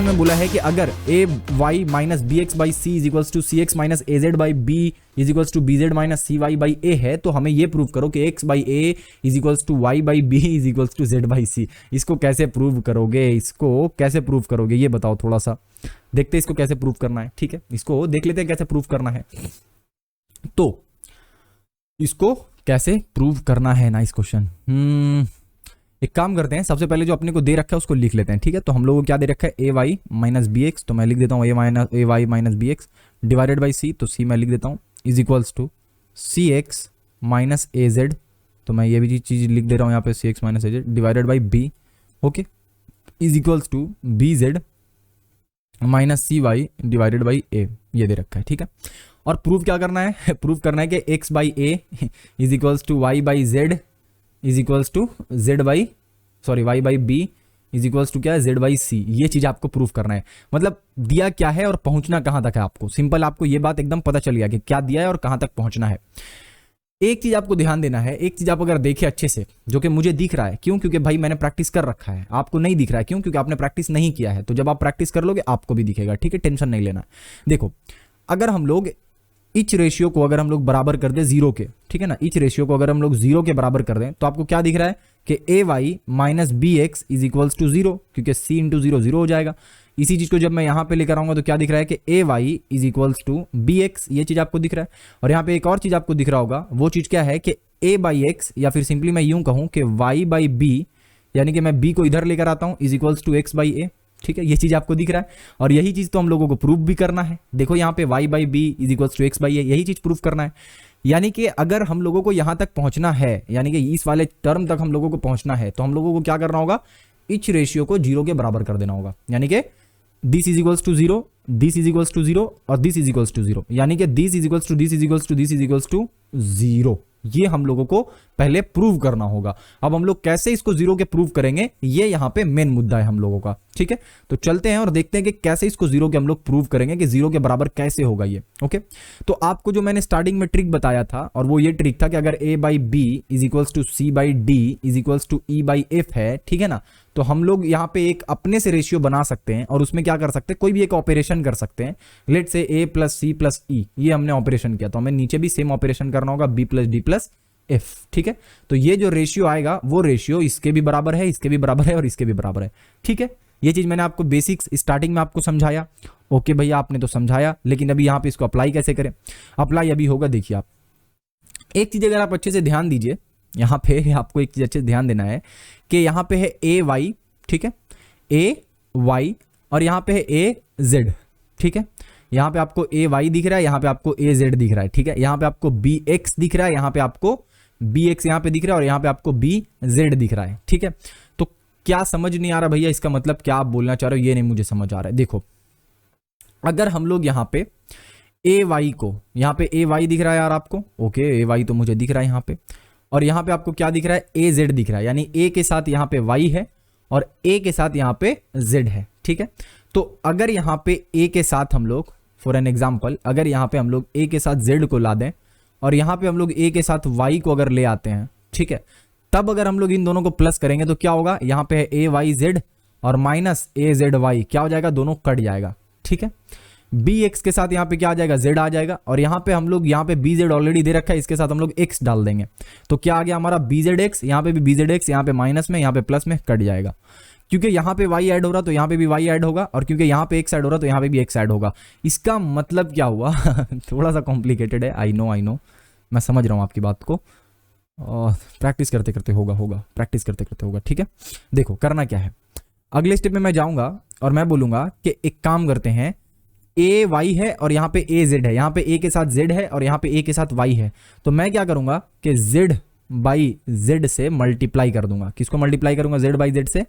में बोला है कि अगर a y minus b x by c is equals to c x minus a z by B is equals to b z minus c y by a है, तो हमें ये प्रूव करो कि x by A is equals to Y by B is equals to Z by c. इसको कैसे prove करोगे, इसको कैसे प्रूव करोगे ये बताओ, थोड़ा सा देखते हैं इसको कैसे प्रूव करना है। ठीक है, इसको देख लेते हैं कैसे प्रूव करना है। तो इसको कैसे प्रूव करना है नाइस क्वेश्चन। एक काम करते हैं, सबसे पहले जो अपने को दे रखा है उसको लिख लेते हैं। ठीक है, तो हम लोगों को क्या दे रखा है, a y minus b x, तो मैं लिख देता हूँ a y minus b x divided by c, तो सी मैं लिख देता हूँ is equals to c x minus a z, तो मैं ये भी चीज़ लिख दे रहा हूँ यहाँ पे c x minus a z divided by b, okay, is equals to b z minus c y divided by a, ये दे रखा है। ठीक है, और प्रूव क्या करना है, प्रूव करना है कि x by A is equals to Y by Z is equals to Z by Y by B is equals to क्या है, जेड बाई सी। ये चीज आपको प्रूफ करना है, मतलब दिया क्या है और पहुंचना कहां तक है आपको। सिंपल, आपको ये बात एकदम पता चल गया कि क्या दिया है और कहां तक पहुंचना है। एक चीज आपको ध्यान देना है, एक चीज आप अगर देखें अच्छे से, जो कि मुझे दिख रहा है, क्यों, क्योंकि भाई मैंने प्रैक्टिस कर रखा है, आपको नहीं दिख रहा है, क्यों, क्योंकि आपने प्रैक्टिस नहीं किया है। तो जब आप प्रैक्टिस कर लोगे आपको भी दिखेगा। ठीक है, टेंशन नहीं लेना। देखो, अगर हम लोग इच रेशियो को अगर हम लोग बराबर कर दें जीरो के, ठीक है ना, इच रेशियो को अगर हम लोग जीरो के बराबर कर दें, तो आपको क्या दिख रहा है कि a y minus b x is equals to zero, क्योंकि सी इंटू जीरो जीरो हो जाएगा। इसी चीज को जब मैं यहां पे लेकर आऊंगा तो क्या दिख रहा है कि a y is equals to b x, ये चीज आपको दिख रहा है। और यहाँ पे एक और चीज आपको दिख रहा होगा, वो चीज क्या है कि ए बाई एक्स, या फिर सिंपली मैं यूं कहूं कि वाई बाई बी, यानी कि मैं बी को इधर लेकर आता हूं, is equals to x by a. ठीक है, ये चीज आपको दिख रहा है, और यही चीज तो हम लोगों को प्रूफ भी करना है। देखो यहाँ पे y by B is equals to x by a, यही चीज प्रूफ करना है। यानी कि अगर हम लोगों को यहां तक पहुंचना है, यानी कि इस वाले टर्म तक हम लोगों को पहुंचना है, तो हम लोगों को क्या करना होगा, इच रेशियो को जीरो के बराबर कर देना होगा। यानी कि this is equals to zero, this is equals to zero और this is equals to zero, यानी कि this is equals to this is equals to this is equals to zero. ये हम लोगों को पहले प्रूव करना होगा। अब हम लोग कैसे इसको जीरो के प्रूव करेंगे, ये यहां पे मेन मुद्दा है हम लोगों का। ठीक है, तो चलते हैं और देखते हैं कि कैसे इसको जीरो के हम लोग प्रूव करेंगे, कि जीरो के बराबर कैसे होगा ये। ओके, तो आपको जो मैंने स्टार्टिंग में ट्रिक बताया था, और वो ये ट्रिक था कि अगर a by B is equals to c by d is equals to e by f है, ठीक है ना, तो हम लोग यहाँ पे एक अपने से रेशियो बना सकते हैं और उसमें क्या कर सकते हैं, कोई भी एक ऑपरेशन कर सकते हैं। लेट से ए प्लस सी प्लस ई, ये हमने ऑपरेशन किया, तो हमें नीचे भी सेम ऑपरेशन करना होगा, B plus D plus F. ठीक है, तो ये जो रेशियो आएगा वो रेशियो इसके भी बराबर है, इसके भी बराबर है और इसके भी बराबर है। ठीक है, ये चीज मैंने आपको बेसिक्स स्टार्टिंग में आपको समझाया। ओके भैया, आपने तो समझाया, लेकिन अभी यहाँ पे इसको अप्लाई कैसे करें। अप्लाई अभी होगा, देखिए आप एक चीज अगर आप अच्छे से ध्यान दीजिए, यहाँ पे आपको एक चीज अच्छे से ध्यान देना है कि यहाँ पे है ए वाई, ठीक है, ए वाई, और यहाँ पे है ए जेड। ठीक है, यहाँ पे आपको ए वाई दिख रहा है, यहाँ पे आपको ए जेड दिख रहा है। ठीक है, यहाँ पे आपको बी एक्स दिख रहा है, यहाँ पे आपको बी एक्स यहाँ पे दिख रहा है, और यहाँ पे आपको बी जेड दिख रहा है। ठीक है, तो क्या समझ नहीं आ रहा भैया, इसका मतलब क्या आप बोलना चाह रहे हो, ये नहीं मुझे समझ आ रहा है। देखो, अगर हम लोग यहाँ पे ए वाई को, यहाँ पे ए वाई दिख रहा है यार आपको, ओके, ए वाई तो मुझे दिख रहा है यहाँ पे, और यहाँ पे आपको क्या दिख रहा है, ए जेड दिख रहा है, यानी ए के साथ यहाँ पे वाई है और ए के साथ यहाँ पे जेड है। ठीक है, तो अगर यहाँ पे ए के साथ हम लोग फॉर एन एग्जाम्पल, अगर यहाँ पे हम लोग ए के साथ जेड को ला दें और यहाँ पे हम लोग ए के साथ वाई को अगर ले आते हैं, ठीक है, तब अगर हम लोग इन दोनों को प्लस करेंगे तो क्या होगा, यहाँ पे है ए वाई जेड और माइनस ए जेड वाई, क्या हो जाएगा, दोनों कट जाएगा। ठीक है, बी एक्स के साथ यहाँ पे क्या आ जाएगा, जेड आ जाएगा, और यहाँ पे हम लोग यहाँ पे बी जेड ऑलरेडी दे रखा है, इसके साथ हम लोग एक्स डाल देंगे, तो क्या आ गया हमारा बी जेड एक्स, यहाँ पे भी बी जेड एक्स, यहाँ पे माइनस में, यहाँ पे प्लस में, कट जाएगा। क्योंकि यहाँ पे y ऐड हो रहा तो यहाँ पे भी y ऐड होगा, और क्योंकि यहाँ पे x ऐड हो रहा तो यहाँ पे भी x ऐड होगा। इसका मतलब क्या हुआ थोड़ा सा कॉम्प्लिकेटेड है, आई नो, मैं समझ रहा हूँ आपकी बात को, और प्रैक्टिस करते करते होगा, प्रैक्टिस करते करते होगा। ठीक है, देखो करना क्या है, अगले स्टेप में मैं जाऊंगा और मैं बोलूंगा कि एक काम करते हैं, ए वाई है और यहाँ पे ए जेड है, यहाँ पे ए के साथ जेड है और यहाँ पे ए के साथ वाई है, तो मैं क्या करूंगा कि जेड बाई जेड से मल्टीप्लाई कर दूंगा। किसको मल्टीप्लाई करूंगा, जेड बाई जेड से,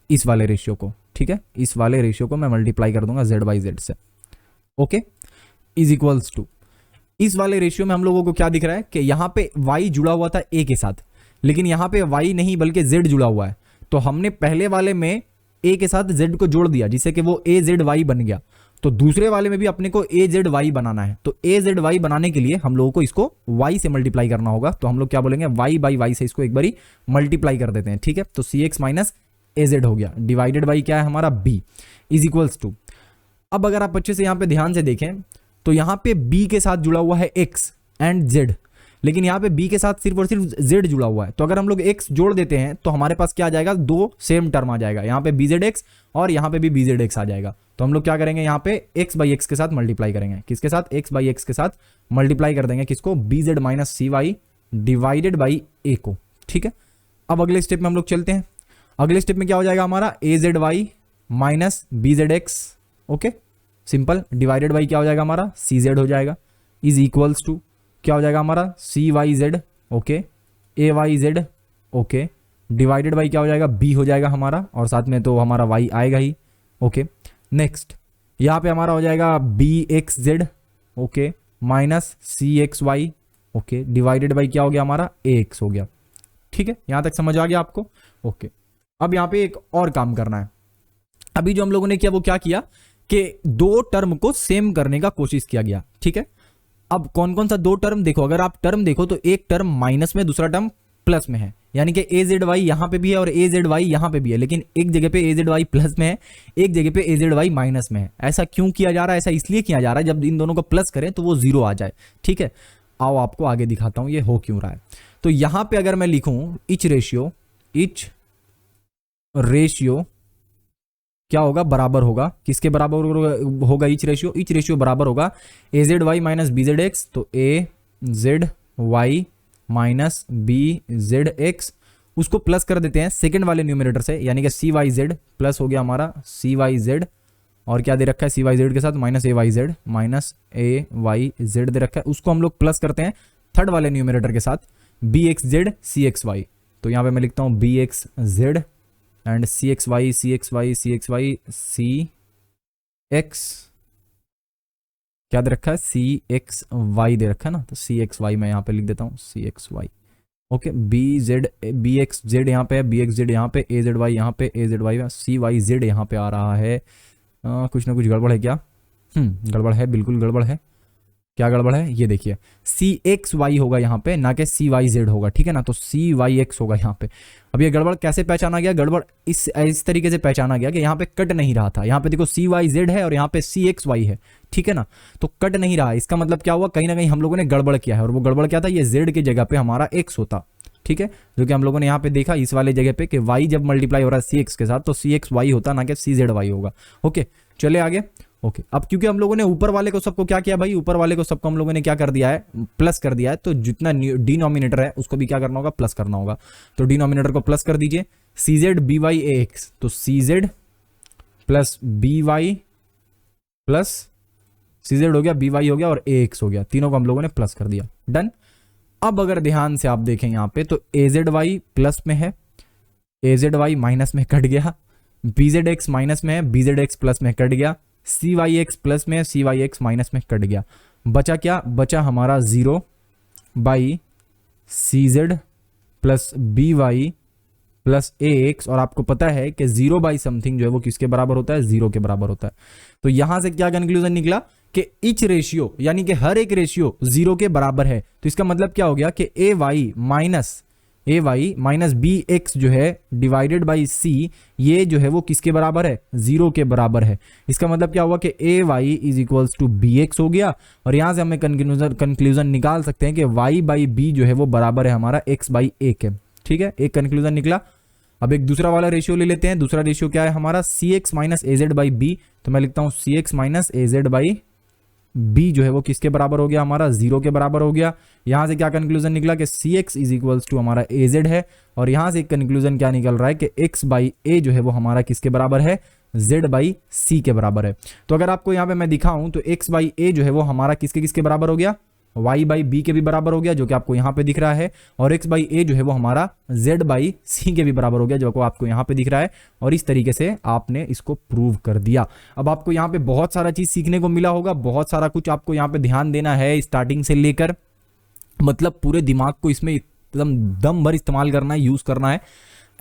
इस वाले रेशियो को। ठीक है, इस वाले रेशियो को मैं मल्टीप्लाई कर दूंगा जेड बाई जेड से। ओके, इज इक्वल्स टू, इस वाले रेशियो में हम लोगों को क्या दिख रहा है कि यहाँ पे y जुड़ा हुआ था a के साथ, लेकिन यहाँ पे y नहीं बल्कि z जुड़ा हुआ है, तो हमने पहले वाले में a के साथ z को जोड़ दिया जिससे कि वो a z y बन गया। तो दूसरे वाले में भी अपने को a z y बनाना है, तो a z y बनाने के लिए हम लोगों को इसको y से मल्टीप्लाई करना होगा। तो हम लोग क्या बोलेंगे, y बाई y से इसको एक बारी मल्टीप्लाई कर देते हैं। ठीक है, तो सी एक्स माइनस AZ हो गया डिवाइडेड बाई क्या है हमारा B इज इक्वल्स टू। अब अगर आप अच्छे से यहाँ पे ध्यान से देखें तो यहाँ पे B के साथ जुड़ा हुआ है X एंड Z, लेकिन यहाँ पे B के साथ सिर्फ और सिर्फ Z जुड़ा हुआ है। तो अगर हम लोग X जोड़ देते हैं तो हमारे पास क्या आ जाएगा, दो सेम टर्म आ जाएगा, यहाँ पे BZX और यहाँ पे भी BZX आ जाएगा। तो हम लोग क्या करेंगे, यहाँ पे x बाई एक्स के साथ मल्टीप्लाई करेंगे, किसके साथ, x बाई एक्स के साथ मल्टीप्लाई कर देंगे किसको, BZ minus CY divided by A को। ठीक है, अब अगले स्टेप में हम लोग चलते हैं। अगले स्टेप में क्या हो जाएगा हमारा AZY minus BZX, okay simple, divided by क्या हो जाएगा हमारा CZ हो जाएगा, इज इक्वल्स टू क्या हो जाएगा हमारा CYZ, okay AYZ, okay divided by क्या हो जाएगा B हो जाएगा हमारा, और साथ में तो हमारा Y आएगा ही, ओके। नेक्स्ट यहाँ पे हमारा हो जाएगा BXZ, okay minus CXY, okay divided by क्या हो गया हमारा AX हो गया। ठीक है, यहां तक समझ आ गया आपको, ओके। अब यहाँ पे एक और काम करना है। अभी जो हम लोगों ने किया वो क्या किया कि दो टर्म को सेम करने का कोशिश किया गया। ठीक है, अब कौन कौन सा दो टर्म देखो, अगर आप टर्म देखो तो एक टर्म माइनस में, दूसरा टर्म प्लस में है, यानी कि AZY यहां पे भी है और AZY यहां पे भी है, लेकिन एक जगह पे AZY प्लस में है, एक जगह पे AZY माइनस में है। ऐसा क्यों किया जा रहा है, ऐसा इसलिए किया जा रहा है जब इन दोनों को प्लस करें तो वो जीरो आ जाए। ठीक है, आओ आपको आगे दिखाता हूं ये हो क्यों रहा है। तो यहां पे अगर मैं लिखूं इच रेशियो क्या होगा, बराबर होगा, किसके बराबर होगा इच रेशियो बराबर होगा AZY माइनस BZX, तो AZY माइनस BZX, उसको प्लस कर देते हैं सेकंड वाले न्यूमरेटर से, यानी कि CYZ प्लस हो गया हमारा CYZ, और क्या दे रखा है CYZ के साथ माइनस AYZ माइनस AYZ दे रखा है, उसको हम लोग प्लस करते हैं थर्ड वाले न्यूमरेटर के साथ BXZ CXY। तो यहाँ पे मैं लिखता हूँ BXZ एंड CXY CX क्या दे रखा है CXY दे रखा है ना, तो CXY मैं यहाँ पे लिख देता हूँ CXY, ओके। BXZ यहाँ पे है, BXZ यहाँ पे, AZY यहाँ पे, AZY CYZ यहाँ पे आ रहा है। कुछ ना कुछ गड़बड़ है क्या, गड़बड़ है, बिल्कुल गड़बड़ है। क्या गड़बड़ है ये देखिए, CXY होगा यहाँ पे, ना कि CYZ होगा, ठीक है ना, तो CYX होगा यहाँ पे। अब ये गड़बड़ कैसे पहचाना गया, गड़बड़ इस तरीके से पहचाना गया कि यहाँ पे कट नहीं रहा था, यहाँ पे देखो CYZ है और यहाँ पे CXY है, ठीक है ना, तो कट नहीं रहा। इसका मतलब क्या हुआ, कहीं ना कहीं हम लोगों ने गड़बड़ किया है, और वो गड़बड़ क्या था, ये Z की जगह पे हमारा X होता, ठीक है, जो कि हम लोगों ने यहाँ पे देखा इस वाले जगह पे कि Y जब मल्टीप्लाई हो रहा है CX के साथ तो CXY होता, ना कि CZY होगा, ओके। चले आगे, ओके। अब क्योंकि हम लोगों ने ऊपर वाले को सबको क्या किया भाई, ऊपर वाले को सबको हम लोगों ने क्या कर दिया है, प्लस कर दिया है, तो जितना डिनोमिनेटर है उसको भी क्या करना होगा, प्लस करना होगा। तो डिनोमिनेटर को प्लस कर दीजिए, CZ BY AX, तो CZ plus BY plus CZ हो गया, BY हो गया और AX हो गया, तीनों को हम लोगों ने प्लस कर दिया, डन। अब अगर ध्यान से आप देखें यहाँ पे तो AZY प्लस में है, AZY माइनस में कट गया, BZX माइनस में है, BZX प्लस में कट गया, CYX प्लस में, CYX माइनस में कट गया, बचा क्या, बचा हमारा 0 by CZ plus BY plus AX, और आपको पता है कि 0 बाई समथिंग जो है वो किसके बराबर होता है, 0 के बराबर होता है। तो यहां से क्या कंक्लूजन निकला कि इच रेशियो यानी कि हर एक रेशियो 0 के बराबर है। तो इसका मतलब क्या हो गया कि AY माइनस BX जो है डिवाइडेड बाई C, ये जो है वो किसके बराबर है, 0 के बराबर है। इसका मतलब क्या हुआ कि AY is equals to BX हो गया, और यहां से हमें कंक्लूजन निकाल सकते हैं कि Y बाई B जो है वो बराबर है हमारा X बाई A के, ठीक है, एक कंक्लूजन निकला। अब एक दूसरा वाला रेशियो ले लेते हैं। दूसरा रेशियो क्या है हमारा, CX minus AZ by B, तो मैं लिखता हूं CX minus AZ by B जो है वो किसके बराबर हो गया हमारा, 0 के बराबर हो गया। यहां से क्या कंक्लूजन निकला कि CX इज इक्वल्स टू हमारा AZ है, और यहां से एक कंक्लूजन क्या निकल रहा है कि X बाई A जो है वो हमारा किसके बराबर है, Z बाई C के बराबर है। तो अगर आपको यहां पे मैं दिखाऊं तो X बाई A जो है वो हमारा किसके किसके बराबर हो गया, Y बाई B के भी बराबर हो गया, जो कि आपको यहाँ पे दिख रहा है, और X बाई A जो है वो हमारा Z बाई C के भी बराबर हो गया, जो आपको यहाँ पे दिख रहा है। और इस तरीके से आपने इसको प्रूव कर दिया। अब आपको यहाँ पे बहुत सारा चीज सीखने को मिला होगा, बहुत सारा कुछ आपको यहाँ पे ध्यान देना है स्टार्टिंग से लेकर, मतलब पूरे दिमाग को इसमें एकदम दम भर इस्तेमाल करना है, यूज करना है,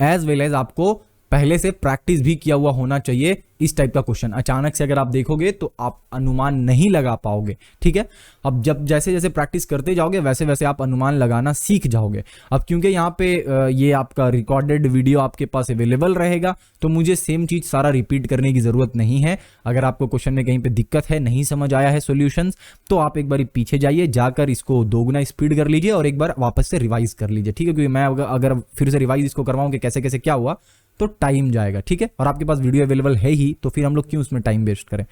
एज वेल एज आपको पहले से प्रैक्टिस भी किया हुआ होना चाहिए। इस टाइप का क्वेश्चन अचानक से अगर आप देखोगे तो आप अनुमान नहीं लगा पाओगे, ठीक है। अब जब जैसे जैसे प्रैक्टिस करते जाओगे वैसे वैसे आप अनुमान लगाना सीख जाओगे। अब क्योंकि यहाँ पे ये आपका रिकॉर्डेड वीडियो आपके पास अवेलेबल रहेगा तो मुझे सेम चीज सारा रिपीट करने की जरूरत नहीं है। अगर आपको क्वेश्चन में कहीं पे दिक्कत है, नहीं समझ आया है सॉल्यूशंस, तो आप एक बार पीछे जाइए, जाकर इसको दोगुना स्पीड कर लीजिए और एक बार वापस से रिवाइज कर लीजिए, ठीक है। क्योंकि मैं अगर फिर से रिवाइज इसको करवाऊं कि कैसे कैसे क्या हुआ तो टाइम जाएगा, ठीक है। और आपके पास वीडियो अवेलेबल है ही, तो फिर हम लोग क्यों उसमें टाइम वेस्ट करें।